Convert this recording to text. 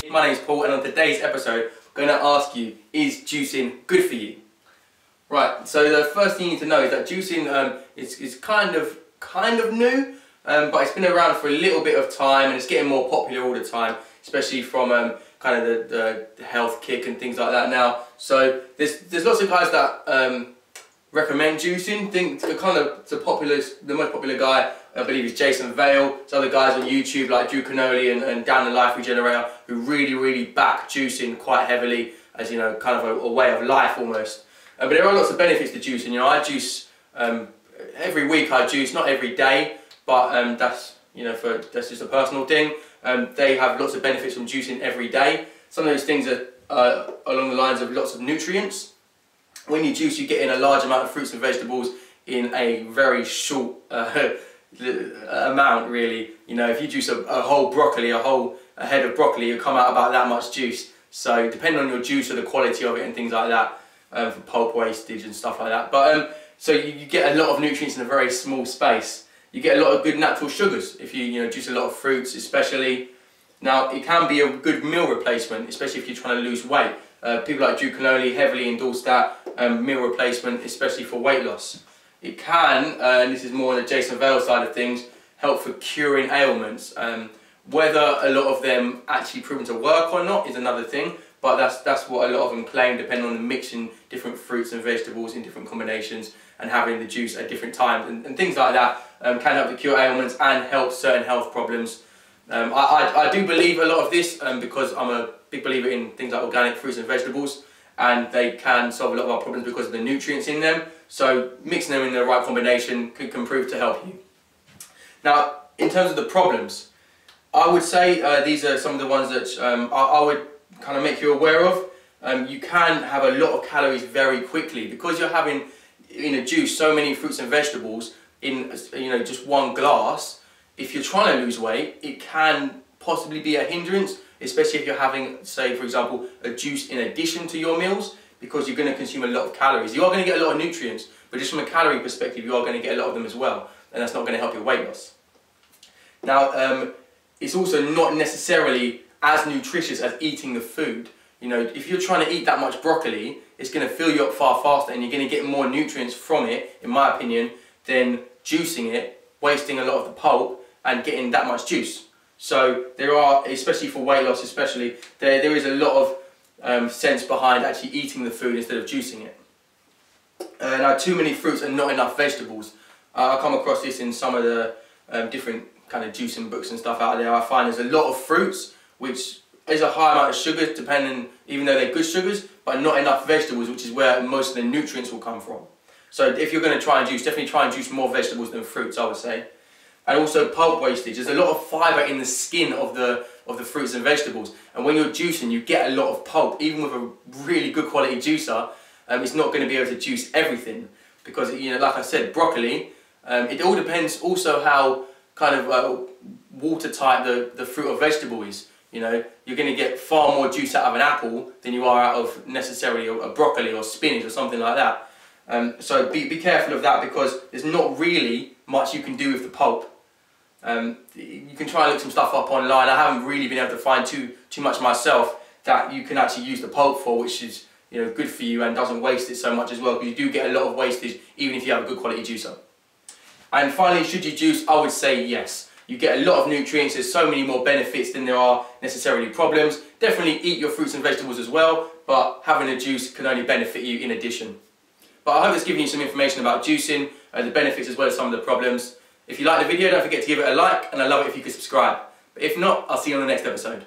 My name is Paul, and on today's episode I'm going to ask you, is juicing good for you? Right, so the first thing you need to know is that juicing is kind of new, but it's been around for a little bit of time and it's getting more popular all the time, especially from kind of the health kick and things like that now. So there's lots of guys that recommend juicing. The most popular guy I believe is Jason Vale. There's other guys on YouTube like Drew Canoli and Dan the Life Regenerator who really back juicing quite heavily as, you know, kind of a way of life almost. But there are lots of benefits to juicing. You know, I juice every week. I juice, not every day, but that's, you know, that's just a personal thing. They have lots of benefits from juicing every day. Some of those things are along the lines of lots of nutrients. When you juice, you get in a large amount of fruits and vegetables in a very short amount, really. You know, if you juice a whole broccoli, a head of broccoli, you'll come out about that much juice. So depending on your juice or the quality of it and things like that, for pulp wastage and stuff like that. But so you get a lot of nutrients in a very small space. You get a lot of good natural sugars if you juice a lot of fruits, especially. Now it can be a good meal replacement, especially if you're trying to lose weight. People like Drew Canoli heavily endorse that meal replacement, especially for weight loss. It can, and this is more on the Jason Vale side of things, help for curing ailments. Whether a lot of them actually proven to work or not is another thing, but that's what a lot of them claim, depending on the mixing different fruits and vegetables in different combinations and having the juice at different times and things like that can help to cure ailments and help certain health problems. I do believe a lot of this because I'm a big believer in things like organic fruits and vegetables, and they can solve a lot of our problems because of the nutrients in them. So mixing them in the right combination can prove to help you. Now, in terms of the problems, I would say these are some of the ones that I would kind of make you aware of. You can have a lot of calories very quickly because you're having in a juice so many fruits and vegetables in just one glass. If you're trying to lose weight, it can possibly be a hindrance, especially if you're having, say for example, a juice in addition to your meals, because you're going to consume a lot of calories. You are going to get a lot of nutrients, but just from a calorie perspective, you are going to get a lot of them as well, and that's not going to help your weight loss. Now, it's also not necessarily as nutritious as eating the food. You know, if you're trying to eat that much broccoli, it's going to fill you up far faster, and you're going to get more nutrients from it, in my opinion, than juicing it, wasting a lot of the pulp, and getting that much juice. So there are, especially for weight loss especially, there is a lot of sense behind actually eating the food instead of juicing it. Now, too many fruits and not enough vegetables. I come across this in some of the different kind of juicing books and stuff out there. I find there's a lot of fruits, which is a high amount of sugars, even though they're good sugars, but not enough vegetables, which is where most of the nutrients will come from. So if you're going to try and juice, definitely try and juice more vegetables than fruits, I would say. And also pulp wastage. There's a lot of fibre in the skin of the fruits and vegetables, and when you're juicing, you get a lot of pulp. Even with a really good quality juicer, it's not going to be able to juice everything because, you know, like I said, broccoli. It all depends also how kind of watertight the fruit or vegetable is. You know, you're going to get far more juice out of an apple than you are out of necessarily a broccoli or spinach or something like that. So be careful of that because there's not really much you can do with the pulp. You can try and look some stuff up online. I haven't really been able to find too much myself that you can actually use the pulp for, which is, you know, good for you and doesn't waste it so much as well, because you do get a lot of wastage even if you have a good quality juicer. And finally, should you juice? I would say yes. You get a lot of nutrients. There's so many more benefits than there are necessarily problems. Definitely eat your fruits and vegetables as well, but having a juice can only benefit you in addition. But I hope it's given you some information about juicing, the benefits as well as some of the problems. If you like the video, don't forget to give it a like, and I'd love it if you could subscribe. But if not, I'll see you on the next episode.